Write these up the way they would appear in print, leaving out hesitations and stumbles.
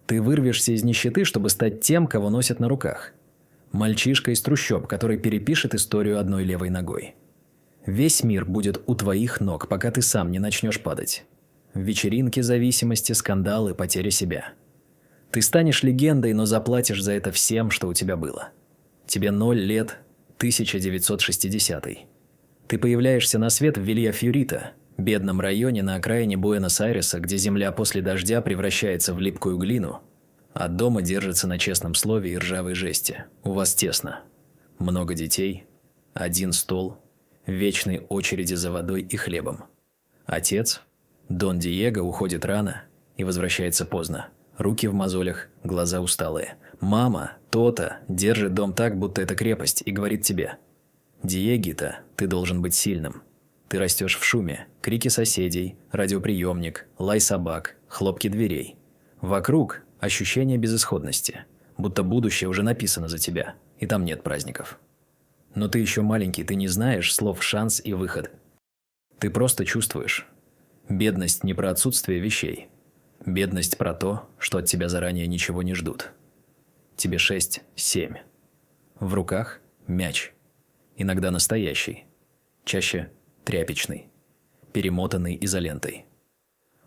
Ты вырвешься из нищеты, чтобы стать тем, кого носят на руках. Мальчишка из трущоб, который перепишет историю одной левой ногой. Весь мир будет у твоих ног, пока ты сам не начнешь падать. Вечеринки, зависимости, скандалы, потеря себя. Ты станешь легендой, но заплатишь за это всем, что у тебя было. Тебе 0 лет, 1960-й. Ты появляешься на свет в Вилья-Фьюрита, бедном районе на окраине Буэнос-Айреса, где земля после дождя превращается в липкую глину, а дома держится на честном слове и ржавой жести. У вас тесно. Много детей, один стол, вечные очереди за водой и хлебом. Отец, Дон Диего, уходит рано и возвращается поздно. Руки в мозолях, глаза усталые. Мама, то-то, держит дом так, будто это крепость, и говорит тебе: «Диегита, ты должен быть сильным». Ты растешь в шуме, крики соседей, радиоприемник, лай собак, хлопки дверей. Вокруг ощущение безысходности, будто будущее уже написано за тебя, и там нет праздников. Но ты еще маленький, ты не знаешь слов «шанс» и «выход». Ты просто чувствуешь. Бедность не про отсутствие вещей. Бедность про то, что от тебя заранее ничего не ждут. Тебе 6-7. В руках мяч. Иногда настоящий. Чаще тряпичный. Перемотанный изолентой.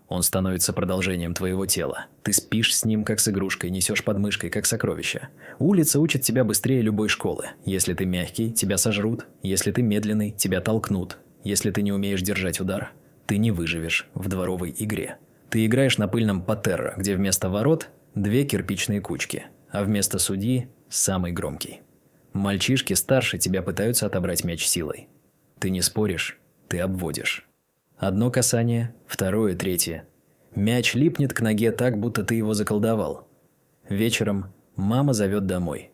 Он становится продолжением твоего тела. Ты спишь с ним, как с игрушкой, несешь под мышкой, как сокровище. Улица учит тебя быстрее любой школы. Если ты мягкий, тебя сожрут. Если ты медленный, тебя толкнут. Если ты не умеешь держать удар, ты не выживешь в дворовой игре. Ты играешь на пыльном патерро, где вместо ворот 2 кирпичные кучки, а вместо судьи самый громкий. Мальчишки старше тебя пытаются отобрать мяч силой. Ты не споришь, ты обводишь. Одно касание, второе, третье. Мяч липнет к ноге так, будто ты его заколдовал. Вечером мама зовет домой.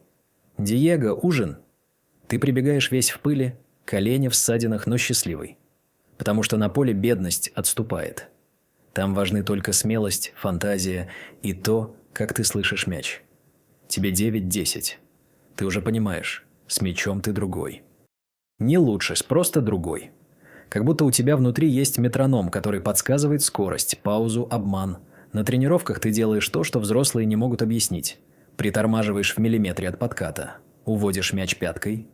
«Диего, ужин!» Ты прибегаешь весь в пыли, колени в ссадинах, но счастливый. Потому что на поле бедность отступает. Там важны только смелость, фантазия и то, как ты слышишь мяч. Тебе 9-10. Ты уже понимаешь, с мячом ты другой. Не лучше, просто другой. Как будто у тебя внутри есть метроном, который подсказывает скорость, паузу, обман. На тренировках ты делаешь то, что взрослые не могут объяснить. Притормаживаешь в миллиметре от подката, уводишь мяч пяткой,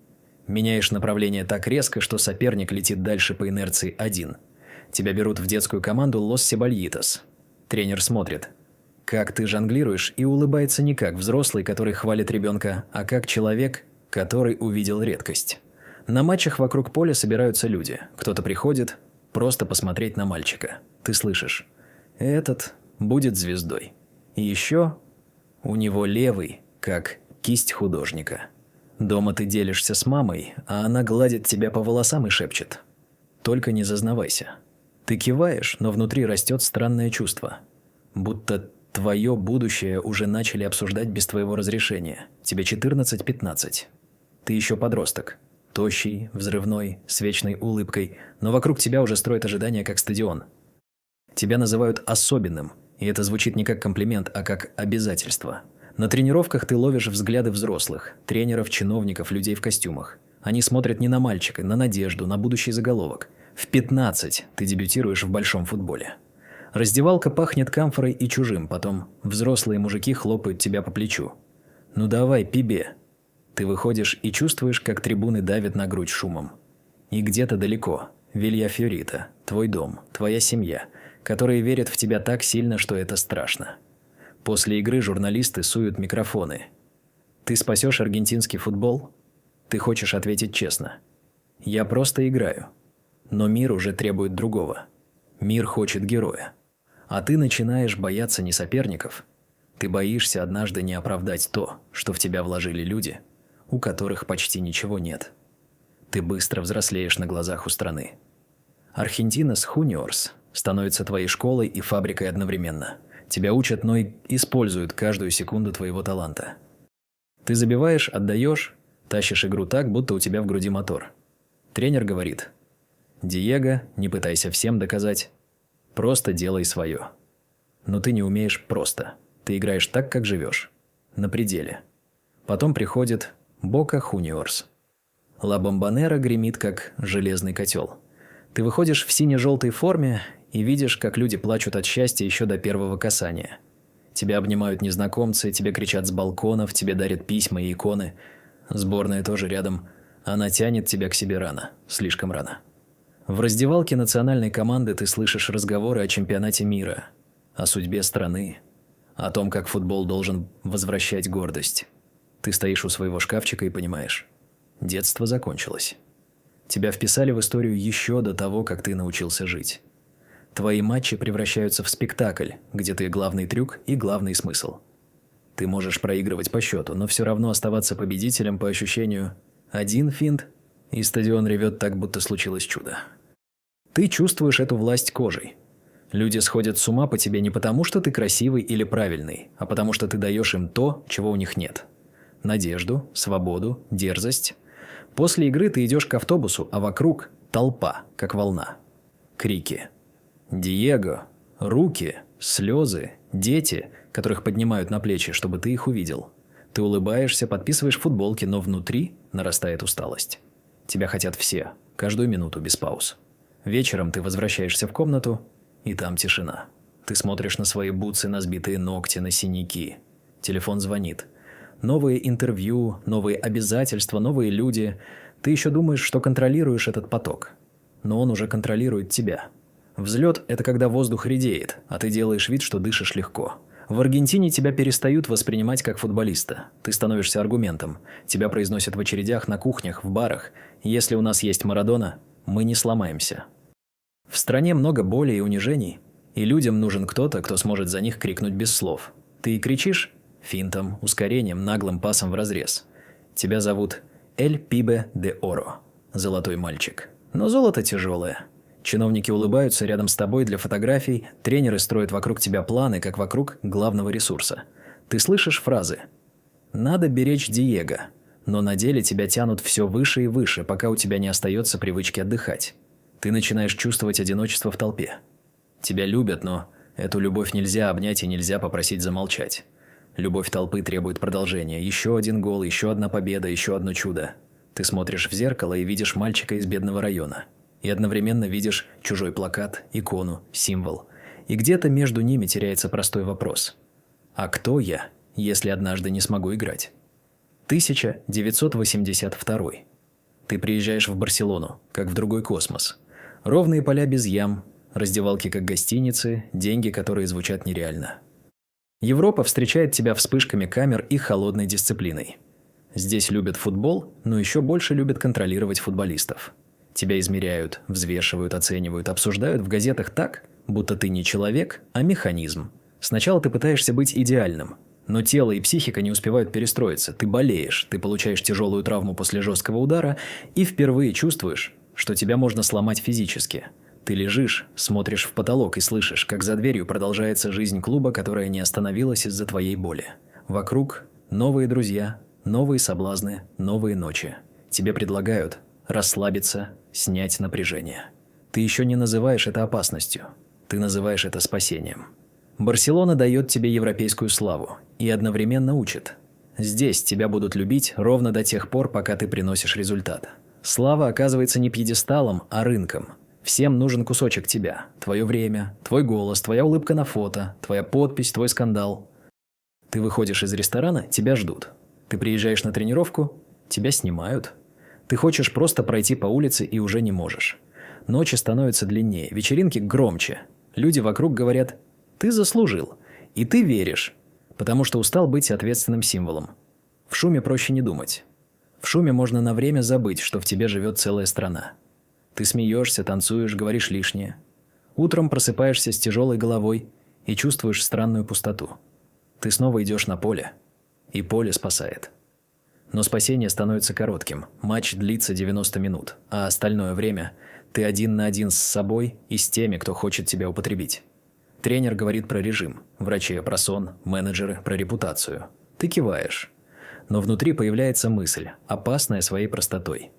меняешь направление так резко, что соперник летит дальше по инерции один. Тебя берут в детскую команду Лос Себальитос. Тренер смотрит, как ты жонглируешь, и улыбается не как взрослый, который хвалит ребенка, а как человек, который увидел редкость. На матчах вокруг поля собираются люди. Кто-то приходит просто посмотреть на мальчика. Ты слышишь: этот будет звездой. И еще у него левый, как кисть художника. Дома ты делишься с мамой, а она гладит тебя по волосам и шепчет: «Только не зазнавайся». Ты киваешь, но внутри растет странное чувство. Будто твое будущее уже начали обсуждать без твоего разрешения. Тебе 14-15. Ты еще подросток. Тощий, взрывной, с вечной улыбкой, но вокруг тебя уже строят ожидания, как стадион. Тебя называют особенным, и это звучит не как комплимент, а как обязательство. На тренировках ты ловишь взгляды взрослых, тренеров, чиновников, людей в костюмах. Они смотрят не на мальчика, на надежду, на будущий заголовок. В 15 ты дебютируешь в большом футболе. Раздевалка пахнет камфорой и чужим, потом взрослые мужики хлопают тебя по плечу. «Ну давай, пибе». Ты выходишь и чувствуешь, как трибуны давят на грудь шумом. И где-то далеко, Вилья-Фьюрита, твой дом, твоя семья, которые верят в тебя так сильно, что это страшно. После игры журналисты суют микрофоны. Ты спасешь аргентинский футбол? Ты хочешь ответить честно: «Я просто играю». Но мир уже требует другого. Мир хочет героя. А ты начинаешь бояться не соперников. Ты боишься однажды не оправдать то, что в тебя вложили люди, у которых почти ничего нет. Ты быстро взрослеешь на глазах у страны. Аргентинас Хуниорс становится твоей школой и фабрикой одновременно. Тебя учат, но и используют каждую секунду твоего таланта. Ты забиваешь, отдаешь, тащишь игру так, будто у тебя в груди мотор. Тренер говорит: «Диего, не пытайся всем доказать, просто делай свое». Но ты не умеешь просто. Ты играешь так, как живешь. На пределе. Потом приходит Бока Хуниорс. Ла Бомбонера гремит, как железный котел. Ты выходишь в сине-желтой форме и видишь, как люди плачут от счастья еще до первого касания. Тебя обнимают незнакомцы, тебе кричат с балконов, тебе дарят письма и иконы. Сборная тоже рядом. Она тянет тебя к себе рано, слишком рано. В раздевалке национальной команды ты слышишь разговоры о чемпионате мира, о судьбе страны, о том, как футбол должен возвращать гордость. Ты стоишь у своего шкафчика и понимаешь, детство закончилось. Тебя вписали в историю еще до того, как ты научился жить. Твои матчи превращаются в спектакль, где ты главный трюк и главный смысл. Ты можешь проигрывать по счету, но все равно оставаться победителем по ощущению. Один финт, и стадион ревет так, будто случилось чудо. Ты чувствуешь эту власть кожей. Люди сходят с ума по тебе не потому, что ты красивый или правильный, а потому что ты даешь им то, чего у них нет. Надежду, свободу, дерзость. После игры ты идешь к автобусу, а вокруг толпа, как волна. Крики. Диего, руки, слезы, дети, которых поднимают на плечи, чтобы ты их увидел. Ты улыбаешься, подписываешь футболки, но внутри нарастает усталость. Тебя хотят все, каждую минуту без пауз. Вечером ты возвращаешься в комнату, и там тишина. Ты смотришь на свои бутсы, на сбитые ногти, на синяки. Телефон звонит. Новые интервью, новые обязательства, новые люди. Ты еще думаешь, что контролируешь этот поток. Но он уже контролирует тебя. Взлет – это когда воздух редеет, а ты делаешь вид, что дышишь легко. В Аргентине тебя перестают воспринимать как футболиста. Ты становишься аргументом. Тебя произносят в очередях, на кухнях, в барах. Если у нас есть Марадона, мы не сломаемся. В стране много боли и унижений, и людям нужен кто-то, кто сможет за них крикнуть без слов. Ты и кричишь финтом, ускорением, наглым пасом вразрез. Тебя зовут Эль Пибе де Оро – золотой мальчик. Но золото тяжелое. Чиновники улыбаются рядом с тобой для фотографий, тренеры строят вокруг тебя планы, как вокруг главного ресурса. Ты слышишь фразы «надо беречь Диего», но на деле тебя тянут все выше и выше, пока у тебя не остается привычки отдыхать. Ты начинаешь чувствовать одиночество в толпе. Тебя любят, но эту любовь нельзя обнять и нельзя попросить замолчать. Любовь толпы требует продолжения. Еще один гол, еще одна победа, еще одно чудо. Ты смотришь в зеркало и видишь мальчика из бедного района. И одновременно видишь чужой плакат, икону, символ. И где-то между ними теряется простой вопрос. А кто я, если однажды не смогу играть? 1982. Ты приезжаешь в Барселону, как в другой космос. Ровные поля без ям, раздевалки как гостиницы, деньги, которые звучат нереально. Европа встречает тебя вспышками камер и холодной дисциплиной. Здесь любят футбол, но еще больше любят контролировать футболистов. Тебя измеряют, взвешивают, оценивают, обсуждают в газетах так, будто ты не человек, а механизм. Сначала ты пытаешься быть идеальным, но тело и психика не успевают перестроиться. Ты болеешь, ты получаешь тяжелую травму после жесткого удара и впервые чувствуешь, что тебя можно сломать физически. Ты лежишь, смотришь в потолок и слышишь, как за дверью продолжается жизнь клуба, которая не остановилась из-за твоей боли. Вокруг новые друзья, новые соблазны, новые ночи. Тебе предлагают расслабиться, снять напряжение. Ты еще не называешь это опасностью. Ты называешь это спасением. Барселона дает тебе европейскую славу и одновременно учит. Здесь тебя будут любить ровно до тех пор, пока ты приносишь результат. Слава оказывается не пьедесталом, а рынком. Всем нужен кусочек тебя. Твое время, твой голос, твоя улыбка на фото, твоя подпись, твой скандал. Ты выходишь из ресторана, тебя ждут. Ты приезжаешь на тренировку, тебя снимают. Ты хочешь просто пройти по улице и уже не можешь. Ночи становятся длиннее, вечеринки громче. Люди вокруг говорят «ты заслужил». И ты веришь, потому что устал быть ответственным символом. В шуме проще не думать. В шуме можно на время забыть, что в тебе живет целая страна. Ты смеешься, танцуешь, говоришь лишнее. Утром просыпаешься с тяжелой головой и чувствуешь странную пустоту. Ты снова идешь на поле, и поле спасает. Но спасение становится коротким. Матч длится 90 минут, а остальное время ты один на один с собой и с теми, кто хочет тебя употребить. Тренер говорит про режим, врачи про сон, менеджеры про репутацию. Ты киваешь. Но внутри появляется мысль, опасная своей простотой.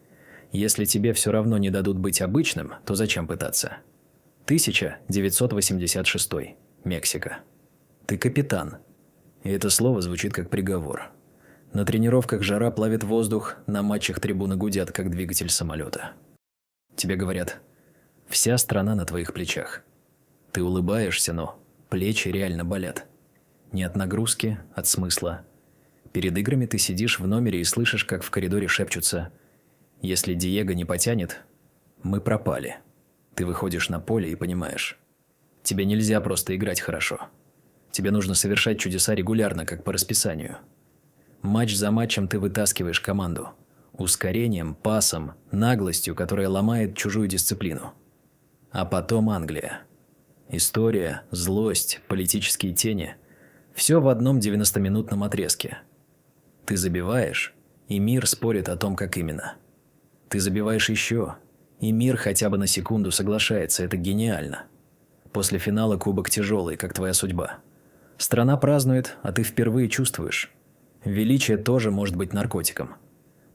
Если тебе все равно не дадут быть обычным, то зачем пытаться? 1986. Мексика. Ты капитан. И это слово звучит как приговор. На тренировках жара плавит воздух, на матчах трибуны гудят, как двигатель самолета. Тебе говорят, вся страна на твоих плечах. Ты улыбаешься, но плечи реально болят. Не от нагрузки, от смысла. Перед играми ты сидишь в номере и слышишь, как в коридоре шепчутся: «Если Диего не потянет, мы пропали». Ты выходишь на поле и понимаешь: тебе нельзя просто играть хорошо. Тебе нужно совершать чудеса регулярно, как по расписанию. Матч за матчем ты вытаскиваешь команду. Ускорением, пасом, наглостью, которая ломает чужую дисциплину. А потом Англия. История, злость, политические тени – все в одном 90-минутном отрезке. Ты забиваешь, и мир спорит о том, как именно. Ты забиваешь еще, и мир хотя бы на секунду соглашается, это гениально. После финала кубок тяжелый, как твоя судьба. Страна празднует, а ты впервые чувствуешь. Величие тоже может быть наркотиком.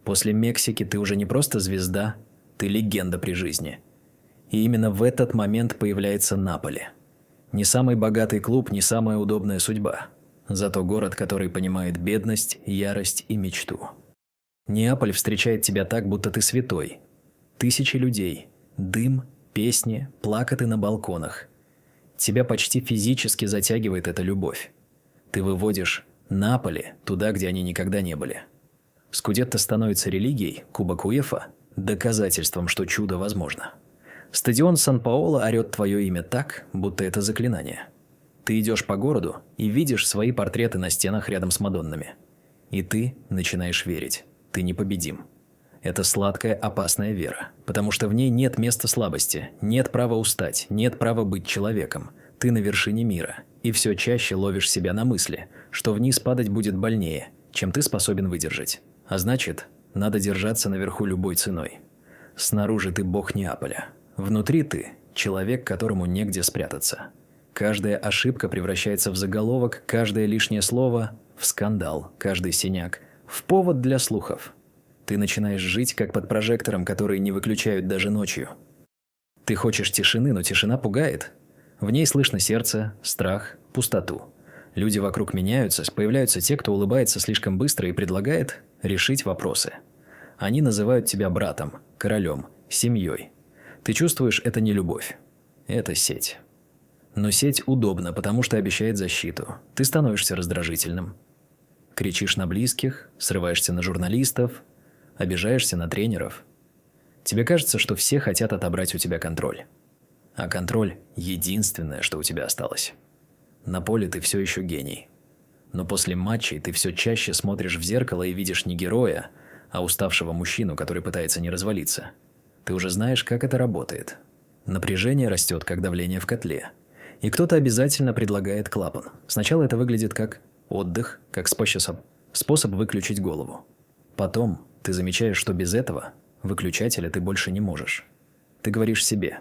После Мексики ты уже не просто звезда, ты легенда при жизни. И именно в этот момент появляется Наполи. Не самый богатый клуб, не самая удобная судьба. Зато город, который понимает бедность, ярость и мечту. Неаполь встречает тебя так, будто ты святой. Тысячи людей, дым, песни, плакаты на балконах. Тебя почти физически затягивает эта любовь. Ты выводишь Наполи туда, где они никогда не были. Скудетто становится религией, Кубок УЕФА – доказательством, что чудо возможно. Стадион Сан-Паоло орет твое имя так, будто это заклинание. Ты идешь по городу и видишь свои портреты на стенах рядом с Мадоннами. И ты начинаешь верить. Ты непобедим. Это сладкая, опасная вера, потому что в ней нет места слабости, нет права устать, нет права быть человеком. Ты на вершине мира, и все чаще ловишь себя на мысли, что вниз падать будет больнее, чем ты способен выдержать. А значит, надо держаться наверху любой ценой. Снаружи ты бог Неаполя. Внутри ты человек, которому негде спрятаться. Каждая ошибка превращается в заголовок, каждое лишнее слово – в скандал, каждый синяк – в повод для слухов. Ты начинаешь жить как под прожектором, который не выключают даже ночью. Ты хочешь тишины, но тишина пугает. В ней слышно сердце, страх, пустоту. Люди вокруг меняются, появляются те, кто улыбается слишком быстро и предлагает решить вопросы. Они называют тебя братом, королем, семьей. Ты чувствуешь, это не любовь. Это сеть. Но сеть удобна, потому что обещает защиту. Ты становишься раздражительным. Кричишь на близких, срываешься на журналистов, обижаешься на тренеров. Тебе кажется, что все хотят отобрать у тебя контроль. А контроль – единственное, что у тебя осталось. На поле ты все еще гений. Но после матчей ты все чаще смотришь в зеркало и видишь не героя, а уставшего мужчину, который пытается не развалиться. Ты уже знаешь, как это работает. Напряжение растет, как давление в котле. И кто-то обязательно предлагает клапан. Сначала это выглядит как отдых, как способ выключить голову. Потом ты замечаешь, что без этого выключателя ты больше не можешь. Ты говоришь себе: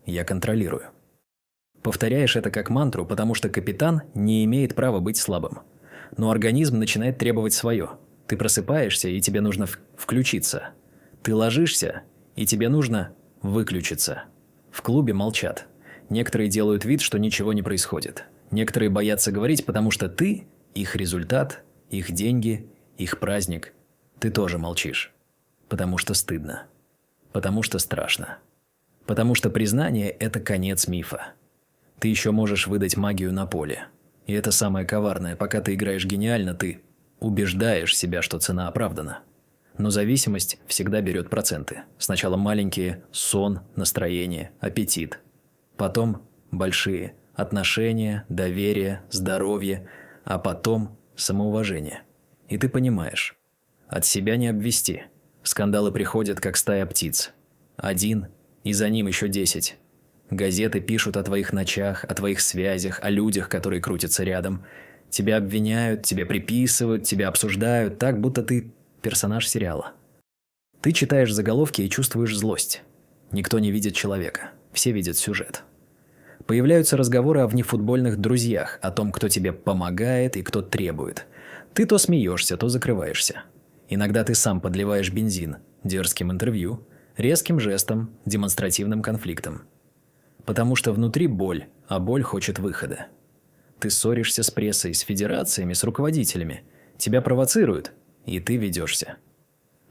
«Я контролирую». Повторяешь это как мантру, потому что капитан не имеет права быть слабым. Но организм начинает требовать свое. Ты просыпаешься, и тебе нужно включиться. Ты ложишься, и тебе нужно выключиться. В клубе молчат. Некоторые делают вид, что ничего не происходит. Некоторые боятся говорить, потому что ты – их результат, их деньги, их праздник. Ты тоже молчишь. Потому что стыдно. Потому что страшно. Потому что признание – это конец мифа. Ты еще можешь выдать магию на поле. И это самое коварное. Пока ты играешь гениально, ты убеждаешь себя, что цена оправдана. Но зависимость всегда берет проценты. Сначала маленькие – сон, настроение, аппетит. Потом большие – отношения, доверие, здоровье. А потом самоуважение. И ты понимаешь, от себя не обвести. Скандалы приходят, как стая птиц. Один, и за ним еще 10. Газеты пишут о твоих ночах, о твоих связях, о людях, которые крутятся рядом. Тебя обвиняют, тебе приписывают, тебя обсуждают, так, будто ты персонаж сериала. Ты читаешь заголовки и чувствуешь злость. Никто не видит человека, все видят сюжет. Появляются разговоры о внефутбольных друзьях, о том, кто тебе помогает и кто требует. Ты то смеешься, то закрываешься. Иногда ты сам подливаешь бензин дерзким интервью, резким жестом, демонстративным конфликтом. Потому что внутри боль, а боль хочет выхода. Ты ссоришься с прессой, с федерациями, с руководителями. Тебя провоцируют, и ты ведешься.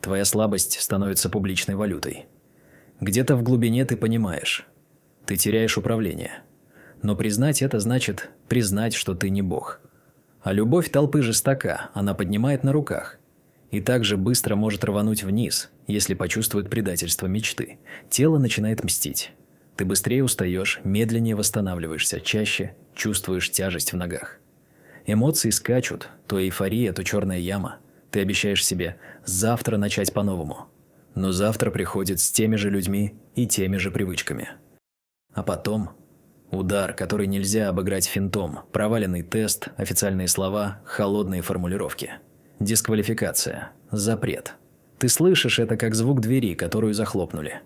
Твоя слабость становится публичной валютой. Где-то в глубине ты понимаешь. Ты теряешь управление. Но признать это значит признать, что ты не бог. А любовь толпы жестока, она поднимает на руках. И также быстро может рвануть вниз, если почувствует предательство мечты. Тело начинает мстить. Ты быстрее устаешь, медленнее восстанавливаешься, чаще чувствуешь тяжесть в ногах. Эмоции скачут, то эйфория, то черная яма. Ты обещаешь себе завтра начать по-новому. Но завтра приходит с теми же людьми и теми же привычками. А потом удар, который нельзя обыграть финтом, проваленный тест, официальные слова, холодные формулировки. Дисквалификация, запрет. Ты слышишь это как звук двери, которую захлопнули.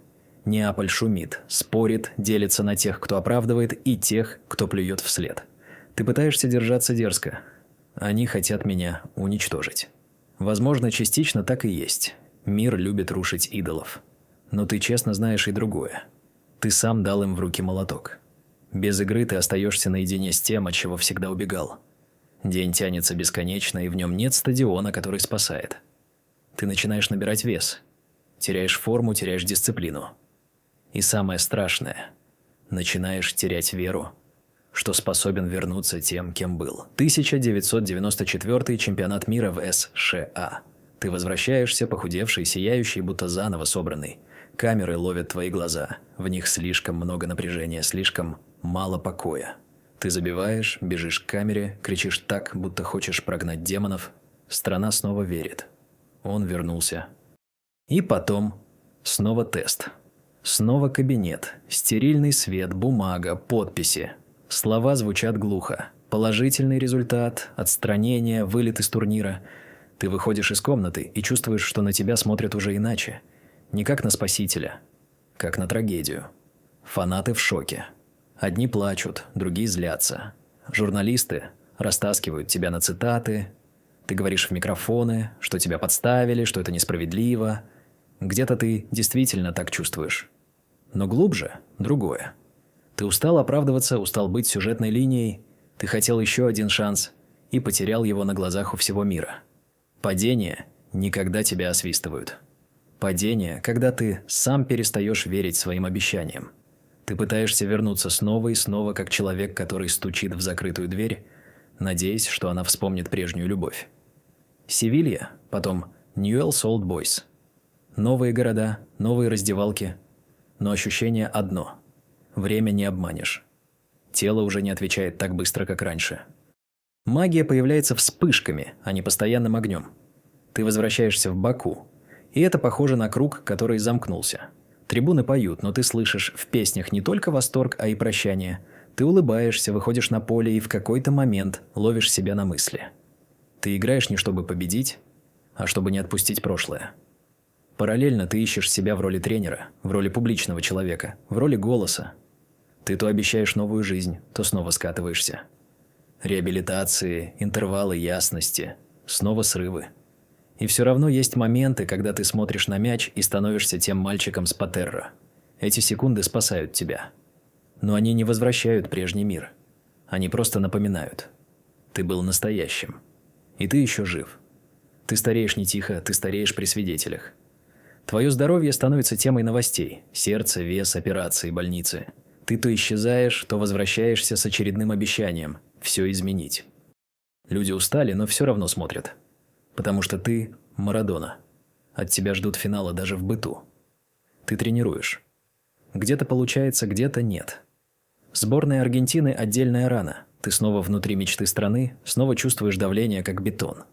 Неаполь шумит, спорит, делится на тех, кто оправдывает, и тех, кто плюет вслед. Ты пытаешься держаться дерзко. Они хотят меня уничтожить. Возможно, частично так и есть. Мир любит рушить идолов. Но ты честно знаешь и другое. Ты сам дал им в руки молоток. Без игры ты остаешься наедине с тем, от чего всегда убегал. День тянется бесконечно, и в нем нет стадиона, который спасает. Ты начинаешь набирать вес. Теряешь форму, теряешь дисциплину. И самое страшное – начинаешь терять веру, что способен вернуться тем, кем был. 1994 чемпионат мира в США. Ты возвращаешься, похудевший, сияющий, будто заново собранный. Камеры ловят твои глаза. В них слишком много напряжения, слишком мало покоя. Ты забиваешь, бежишь к камере, кричишь так, будто хочешь прогнать демонов. Страна снова верит. Он вернулся. И потом снова тест. Снова кабинет. Стерильный свет, бумага, подписи. Слова звучат глухо. Положительный результат, отстранение, вылет из турнира. Ты выходишь из комнаты и чувствуешь, что на тебя смотрят уже иначе. Не как на спасителя, как на трагедию. Фанаты в шоке. Одни плачут, другие злятся. Журналисты растаскивают тебя на цитаты. Ты говоришь в микрофоны, что тебя подставили, что это несправедливо. Где-то ты действительно так чувствуешь. Но глубже другое. Ты устал оправдываться, устал быть сюжетной линией. Ты хотел еще один шанс и потерял его на глазах у всего мира. Падение никогда тебя освистывают. Падение, когда ты сам перестаешь верить своим обещаниям. Ты пытаешься вернуться снова и снова, как человек, который стучит в закрытую дверь, надеясь, что она вспомнит прежнюю любовь. Севилья, потом Ньюэллс Олд Бойс. Новые города, новые раздевалки. Но ощущение одно. Время не обманешь. Тело уже не отвечает так быстро, как раньше. Магия появляется вспышками, а не постоянным огнем. Ты возвращаешься в Баку. И это похоже на круг, который замкнулся. Трибуны поют, но ты слышишь в песнях не только восторг, а и прощание. Ты улыбаешься, выходишь на поле и в какой-то момент ловишь себя на мысли. Ты играешь не чтобы победить, а чтобы не отпустить прошлое. Параллельно ты ищешь себя в роли тренера, в роли публичного человека, в роли голоса. Ты то обещаешь новую жизнь, то снова скатываешься. Реабилитации, интервалы ясности, снова срывы. И все равно есть моменты, когда ты смотришь на мяч и становишься тем мальчиком с Патерро. Эти секунды спасают тебя. Но они не возвращают прежний мир. Они просто напоминают. Ты был настоящим. И ты еще жив. Ты стареешь не тихо, ты стареешь при свидетелях. Твое здоровье становится темой новостей. Сердце, вес, операции, больницы. Ты то исчезаешь, то возвращаешься с очередным обещанием все изменить. Люди устали, но все равно смотрят. Потому что ты Марадона. От тебя ждут финала даже в быту. Ты тренируешь. Где-то получается, где-то нет. Сборная Аргентины – отдельная рана. Ты снова внутри мечты страны, снова чувствуешь давление, как бетон.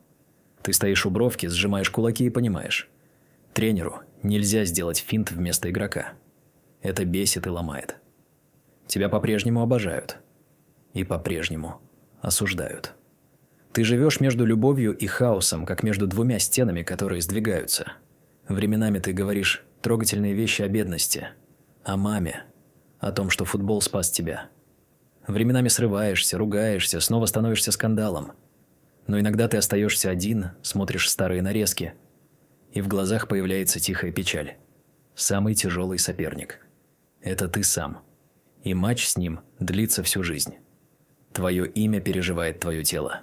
Ты стоишь у бровки, сжимаешь кулаки и понимаешь. Тренеру нельзя сделать финт вместо игрока. Это бесит и ломает. Тебя по-прежнему обожают. И по-прежнему осуждают. Ты живешь между любовью и хаосом, как между двумя стенами, которые сдвигаются. Временами ты говоришь трогательные вещи о бедности, о маме, о том, что футбол спас тебя. Временами срываешься, ругаешься, снова становишься скандалом. Но иногда ты остаешься один, смотришь старые нарезки, и в глазах появляется тихая печаль. Самый тяжелый соперник. Это ты сам. И матч с ним длится всю жизнь. Твое имя переживает твое тело.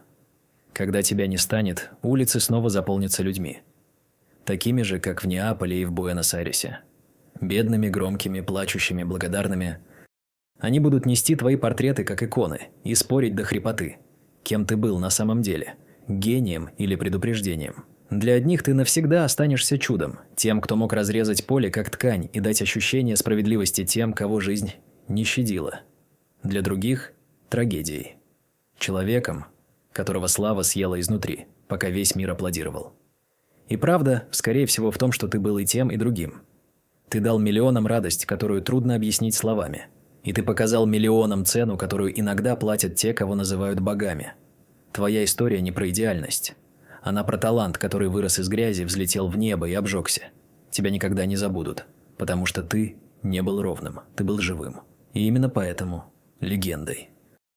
Когда тебя не станет, улицы снова заполнятся людьми. Такими же, как в Неаполе и в Буэнос-Айресе. Бедными, громкими, плачущими, благодарными. Они будут нести твои портреты, как иконы, и спорить до хрипоты. кем ты был на самом деле – гением или предупреждением. Для одних ты навсегда останешься чудом, тем, кто мог разрезать поле как ткань и дать ощущение справедливости тем, кого жизнь не щадила. Для других – трагедией. Человеком, которого слава съела изнутри, пока весь мир аплодировал. И правда, скорее всего, в том, что ты был и тем, и другим. Ты дал миллионам радость, которую трудно объяснить словами. И ты показал миллионам цену, которую иногда платят те, кого называют богами. Твоя история не про идеальность. Она про талант, который вырос из грязи, взлетел в небо и обжегся. Тебя никогда не забудут, потому что ты не был ровным, ты был живым. И именно поэтому легендой.